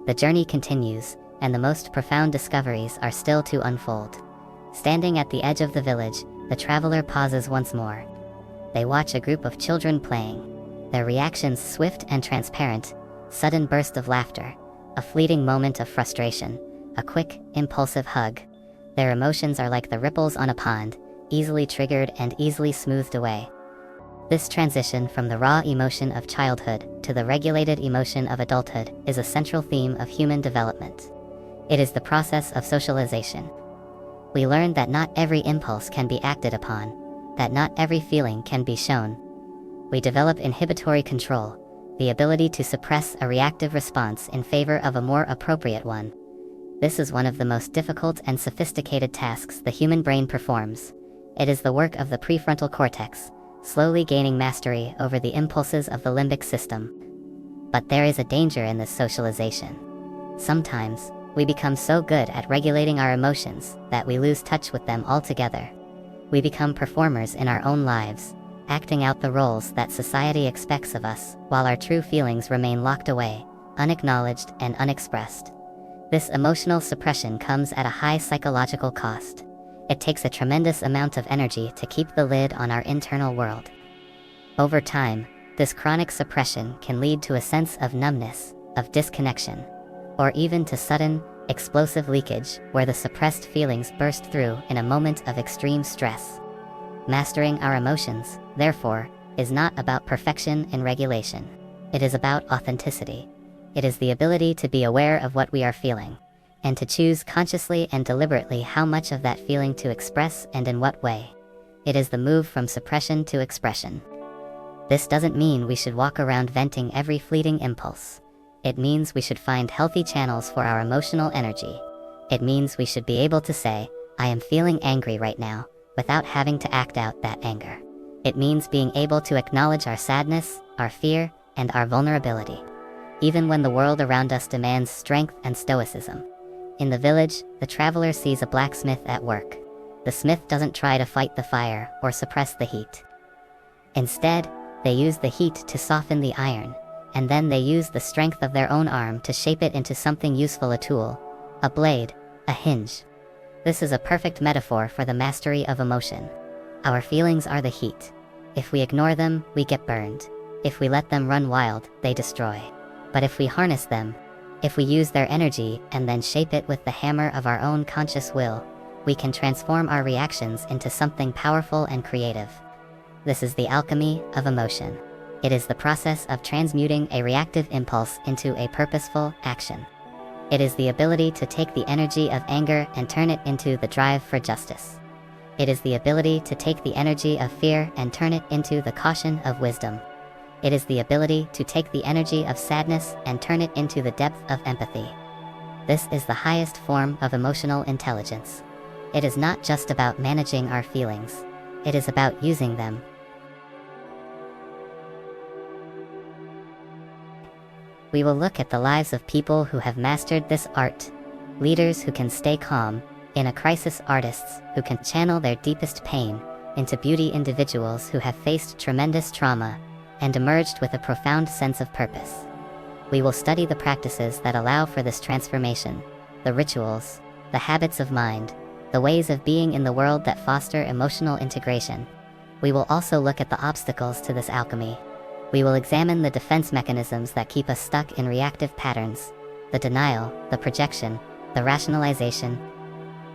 The journey continues, and the most profound discoveries are still to unfold. Standing at the edge of the village, the traveler pauses once more. They watch a group of children playing. Their reactions swift and transparent: sudden burst of laughter, a fleeting moment of frustration, a quick, impulsive hug. Their emotions are like the ripples on a pond, easily triggered and easily smoothed away. This transition from the raw emotion of childhood to the regulated emotion of adulthood is a central theme of human development. It is the process of socialization. We learn that not every impulse can be acted upon, that not every feeling can be shown. We develop inhibitory control, the ability to suppress a reactive response in favor of a more appropriate one. This is one of the most difficult and sophisticated tasks the human brain performs. It is the work of the prefrontal cortex, slowly gaining mastery over the impulses of the limbic system. But there is a danger in this socialization. Sometimes, we become so good at regulating our emotions that we lose touch with them altogether. We become performers in our own lives, acting out the roles that society expects of us, while our true feelings remain locked away, unacknowledged and unexpressed. This emotional suppression comes at a high psychological cost. It takes a tremendous amount of energy to keep the lid on our internal world. Over time, this chronic suppression can lead to a sense of numbness, of disconnection, or even to sudden, explosive leakage where the suppressed feelings burst through in a moment of extreme stress. Mastering our emotions, therefore, is not about perfection and regulation. It is about authenticity. It is the ability to be aware of what we are feeling, and to choose consciously and deliberately how much of that feeling to express and in what way. It is the move from suppression to expression. This doesn't mean we should walk around venting every fleeting impulse. It means we should find healthy channels for our emotional energy. It means we should be able to say, "I am feeling angry right now," without having to act out that anger. It means being able to acknowledge our sadness, our fear, and our vulnerability, even when the world around us demands strength and stoicism. In the village, the traveler sees a blacksmith at work. The smith doesn't try to fight the fire or suppress the heat. Instead, they use the heat to soften the iron, and then they use the strength of their own arm to shape it into something useful: a tool, a blade, a hinge. This is a perfect metaphor for the mastery of emotion. Our feelings are the heat. If we ignore them, we get burned. If we let them run wild, they destroy. But if we harness them, if we use their energy and then shape it with the hammer of our own conscious will, we can transform our reactions into something powerful and creative. This is the alchemy of emotion. It is the process of transmuting a reactive impulse into a purposeful action. It is the ability to take the energy of anger and turn it into the drive for justice. It is the ability to take the energy of fear and turn it into the caution of wisdom. It is the ability to take the energy of sadness and turn it into the depth of empathy. This is the highest form of emotional intelligence. It is not just about managing our feelings. It is about using them. We will look at the lives of people who have mastered this art, leaders who can stay calm in a crisis, artists who can channel their deepest pain into beauty, individuals who have faced tremendous trauma and emerged with a profound sense of purpose. We will study the practices that allow for this transformation, the rituals, the habits of mind, the ways of being in the world that foster emotional integration. We will also look at the obstacles to this alchemy. We will examine the defense mechanisms that keep us stuck in reactive patterns, the denial, the projection, the rationalization.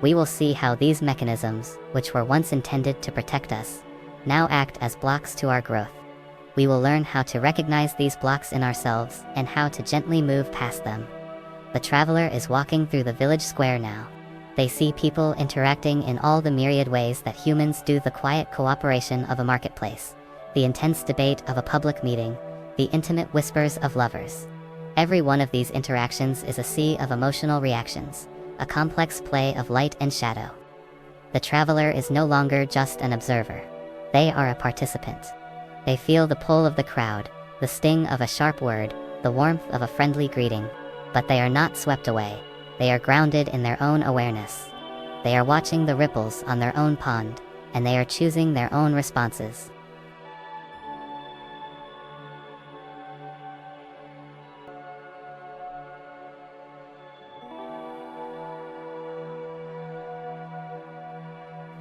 We will see how these mechanisms, which were once intended to protect us, now act as blocks to our growth. We will learn how to recognize these blocks in ourselves and how to gently move past them. The traveler is walking through the village square now. They see people interacting in all the myriad ways that humans do: the quiet cooperation of a marketplace, the intense debate of a public meeting, the intimate whispers of lovers. Every one of these interactions is a sea of emotional reactions, a complex play of light and shadow. The traveler is no longer just an observer. They are a participant. They feel the pull of the crowd, the sting of a sharp word, the warmth of a friendly greeting. But they are not swept away. They are grounded in their own awareness. They are watching the ripples on their own pond, and they are choosing their own responses.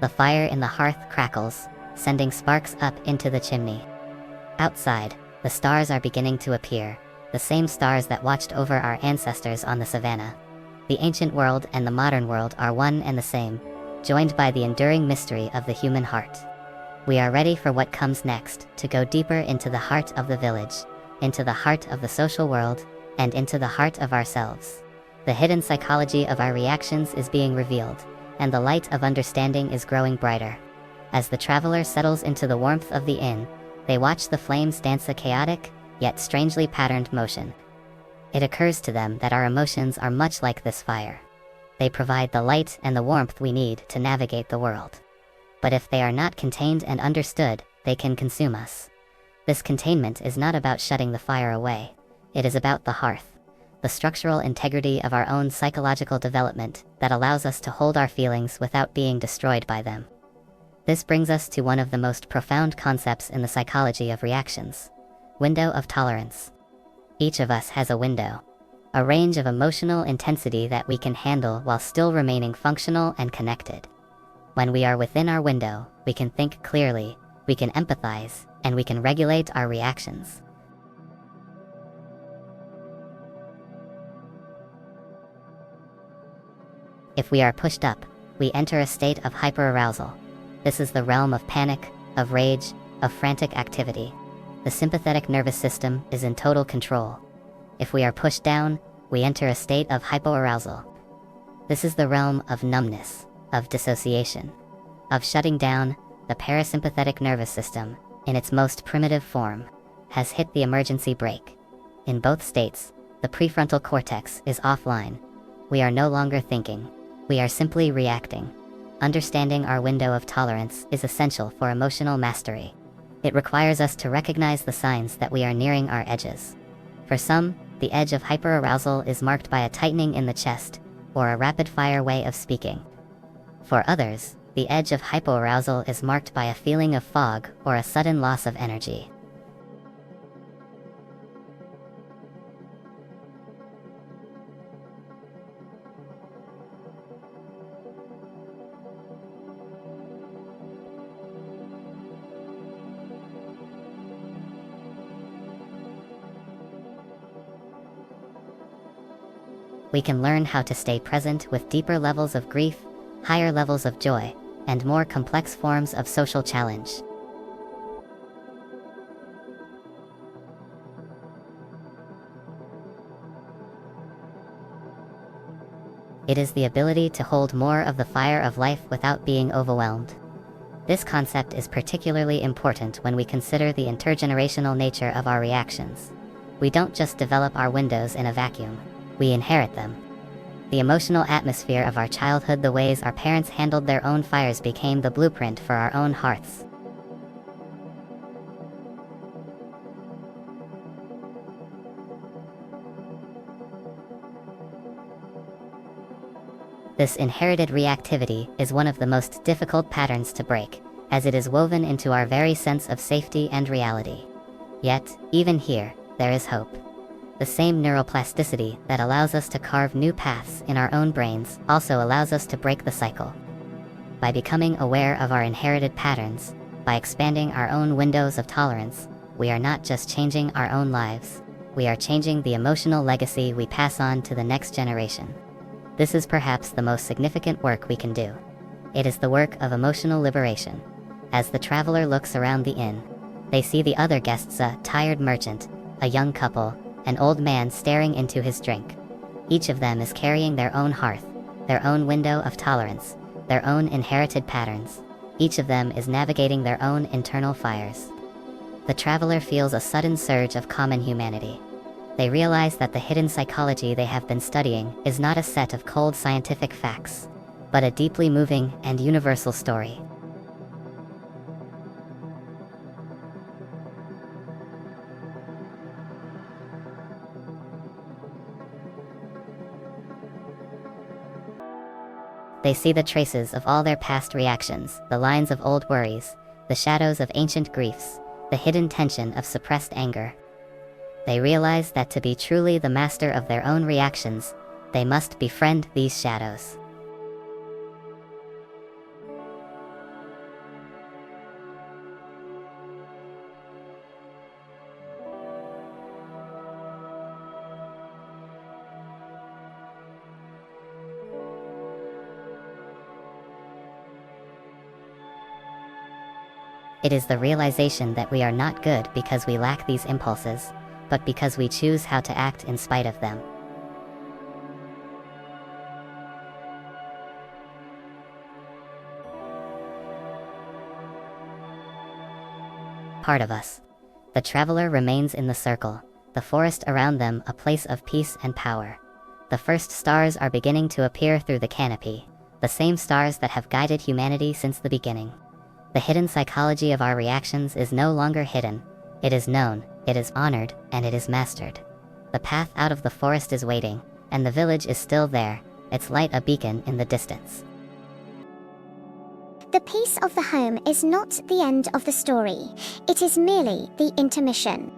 The fire in the hearth crackles, sending sparks up into the chimney. Outside, the stars are beginning to appear, the same stars that watched over our ancestors on the savannah. The ancient world and the modern world are one and the same, joined by the enduring mystery of the human heart. We are ready for what comes next, to go deeper into the heart of the village, into the heart of the social world, and into the heart of ourselves. The hidden psychology of our reactions is being revealed, and the light of understanding is growing brighter. As the traveler settles into the warmth of the inn, they watch the flames dance a chaotic, yet strangely patterned motion. It occurs to them that our emotions are much like this fire. They provide the light and the warmth we need to navigate the world. But if they are not contained and understood, they can consume us. This containment is not about shutting the fire away. It is about the hearth, the structural integrity of our own psychological development that allows us to hold our feelings without being destroyed by them. This brings us to one of the most profound concepts in the psychology of reactions: window of tolerance. Each of us has a window, a range of emotional intensity that we can handle while still remaining functional and connected. When we are within our window, we can think clearly, we can empathize, and we can regulate our reactions. If we are pushed up, we enter a state of hyperarousal. This is the realm of panic, of rage, of frantic activity. The sympathetic nervous system is in total control. If we are pushed down, we enter a state of hypoarousal. This is the realm of numbness, of dissociation, of shutting down. The parasympathetic nervous system, in its most primitive form, has hit the emergency brake. In both states, the prefrontal cortex is offline. We are no longer thinking. We are simply reacting. Understanding our window of tolerance is essential for emotional mastery. It requires us to recognize the signs that we are nearing our edges. For some, the edge of hyperarousal is marked by a tightening in the chest, or a rapid-fire way of speaking. For others, the edge of hypoarousal is marked by a feeling of fog or a sudden loss of energy. We can learn how to stay present with deeper levels of grief, higher levels of joy, and more complex forms of social challenge. It is the ability to hold more of the fire of life without being overwhelmed. This concept is particularly important when we consider the intergenerational nature of our reactions. We don't just develop our windows in a vacuum. We inherit them. The emotional atmosphere of our childhood, the ways our parents handled their own fires, became the blueprint for our own hearths. This inherited reactivity is one of the most difficult patterns to break, as it is woven into our very sense of safety and reality. Yet, even here, there is hope. The same neuroplasticity that allows us to carve new paths in our own brains also allows us to break the cycle. By becoming aware of our inherited patterns, by expanding our own windows of tolerance, we are not just changing our own lives, we are changing the emotional legacy we pass on to the next generation. This is perhaps the most significant work we can do. It is the work of emotional liberation. As the traveler looks around the inn, they see the other guests: a tired merchant, a young couple, an old man staring into his drink. Each of them is carrying their own hearth, their own window of tolerance, their own inherited patterns. Each of them is navigating their own internal fires. The traveler feels a sudden surge of common humanity. They realize that the hidden psychology they have been studying is not a set of cold scientific facts, but a deeply moving and universal story. They see the traces of all their past reactions, the lines of old worries, the shadows of ancient griefs, the hidden tension of suppressed anger. They realize that to be truly the master of their own reactions, they must befriend these shadows. It is the realization that we are not good because we lack these impulses, but because we choose how to act in spite of them. Part of us. The traveler remains in the circle, the forest around them a place of peace and power. The first stars are beginning to appear through the canopy, the same stars that have guided humanity since the beginning. The hidden psychology of our reactions is no longer hidden. It is known, it is honored, and it is mastered. The path out of the forest is waiting, and the village is still there, its light a beacon in the distance. The peace of the home is not the end of the story. It is merely the intermission.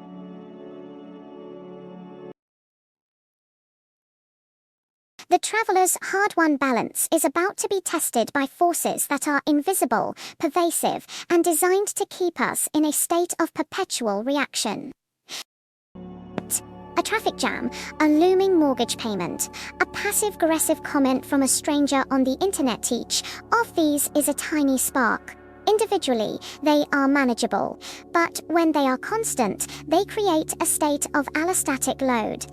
The traveler's hard-won balance is about to be tested by forces that are invisible, pervasive, and designed to keep us in a state of perpetual reaction. A traffic jam, a looming mortgage payment, a passive-aggressive comment from a stranger on the internet, each of these is a tiny spark. Individually, they are manageable, but when they are constant, they create a state of allostatic load.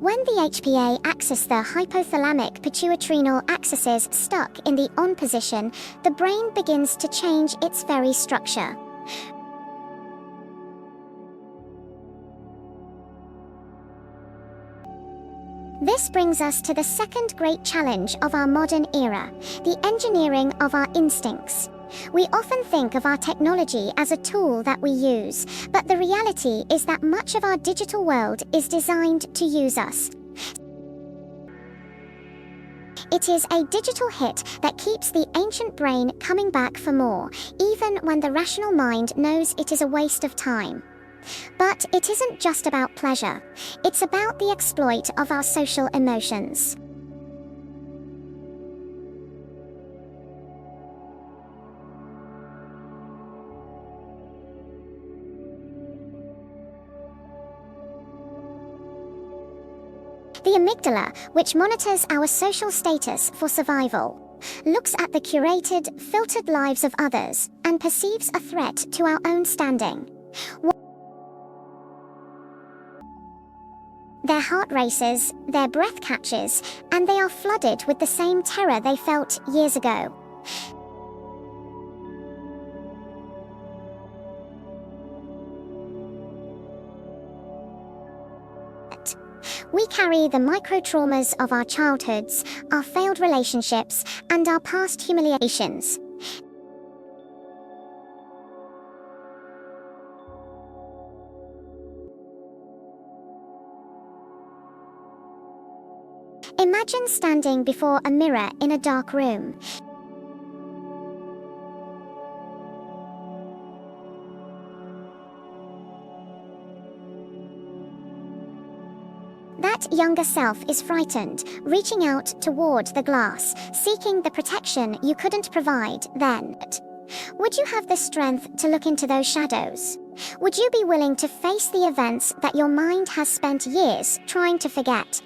When the HPA axis, the hypothalamic pituitrinal axis, is stuck in the on position, the brain begins to change its very structure. This brings us to the second great challenge of our modern era, the engineering of our instincts. We often think of our technology as a tool that we use, but the reality is that much of our digital world is designed to use us. It is a digital hit that keeps the ancient brain coming back for more, even when the rational mind knows it is a waste of time. But it isn't just about pleasure. It's about the exploit of our social emotions. The amygdala, which monitors our social status for survival, looks at the curated, filtered lives of others and perceives a threat to our own standing. Their heart races, their breath catches, and they are flooded with the same terror they felt years ago. We carry the micro-traumas of our childhoods, our failed relationships, and our past humiliations. Imagine standing before a mirror in a dark room. That younger self is frightened, reaching out toward the glass, seeking the protection you couldn't provide then. Would you have the strength to look into those shadows? Would you be willing to face the events that your mind has spent years trying to forget?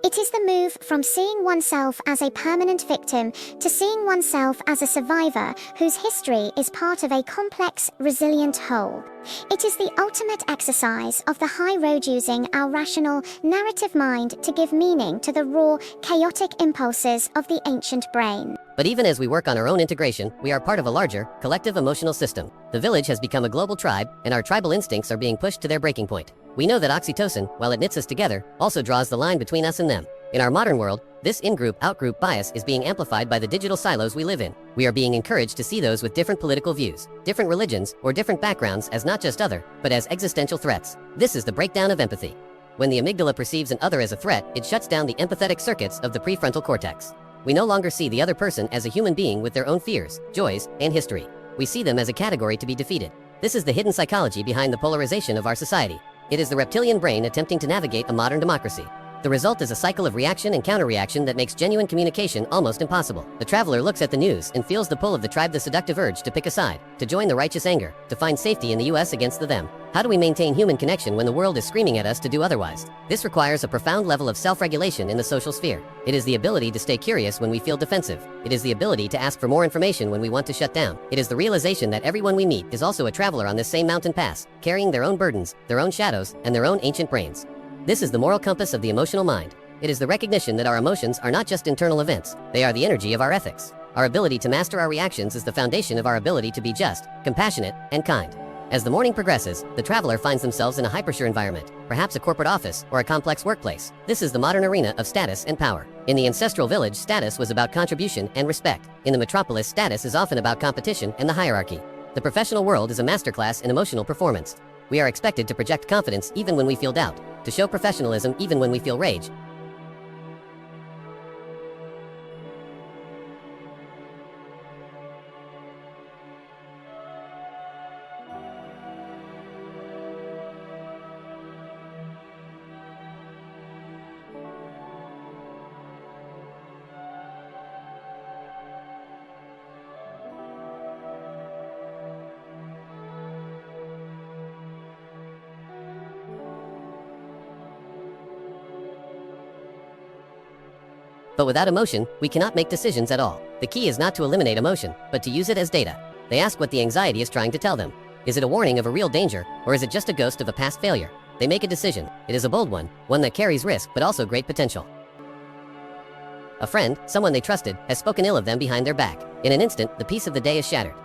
It is the move from seeing oneself as a permanent victim to seeing oneself as a survivor whose history is part of a complex, resilient whole. It is the ultimate exercise of the high road, using our rational, narrative mind to give meaning to the raw, chaotic impulses of the ancient brain. But even as we work on our own integration, we are part of a larger, collective emotional system. The village has become a global tribe, and our tribal instincts are being pushed to their breaking point. We know that oxytocin, while it knits us together, also draws the line between us and them. In our modern world, this in-group, out-group bias is being amplified by the digital silos we live in. We are being encouraged to see those with different political views, different religions, or different backgrounds as not just other, but as existential threats. This is the breakdown of empathy. When the amygdala perceives an other as a threat, it shuts down the empathetic circuits of the prefrontal cortex. We no longer see the other person as a human being with their own fears, joys, and history. We see them as a category to be defeated. This is the hidden psychology behind the polarization of our society. It is the reptilian brain attempting to navigate a modern democracy. The The result is a cycle of reaction and counter-reaction that makes genuine communication almost impossible. The traveler looks at the news and feels the pull of the tribe, the seductive urge to pick a side, to join the righteous anger, to find safety in the US against the them. How do we maintain human connection when the world is screaming at us to do otherwise? This requires a profound level of self-regulation in the social sphere. It is the ability to stay curious when we feel defensive. It is the ability to ask for more information when we want to shut down. It is the realization that everyone we meet is also a traveler on this same mountain pass, carrying their own burdens, their own shadows, and their own ancient brains. This is the moral compass of the emotional mind. It is the recognition that our emotions are not just internal events, they are the energy of our ethics. Our ability to master our reactions is the foundation of our ability to be just, compassionate, and kind. As the morning progresses, the traveler finds themselves in a hypersure environment, perhaps a corporate office or a complex workplace. This is the modern arena of status and power. In the ancestral village, status was about contribution and respect. In the metropolis, status is often about competition and the hierarchy. The professional world is a masterclass in emotional performance. We are expected to project confidence even when we feel doubt, to show professionalism even when we feel rage. But without emotion, we cannot make decisions at all. The key is not to eliminate emotion, but to use it as data. They ask what the anxiety is trying to tell them. Is it a warning of a real danger, or is it just a ghost of a past failure? They make a decision. It is a bold one that carries risk but also great potential. A friend, someone they trusted, has spoken ill of them behind their back. In an instant, the peace of the day is shattered.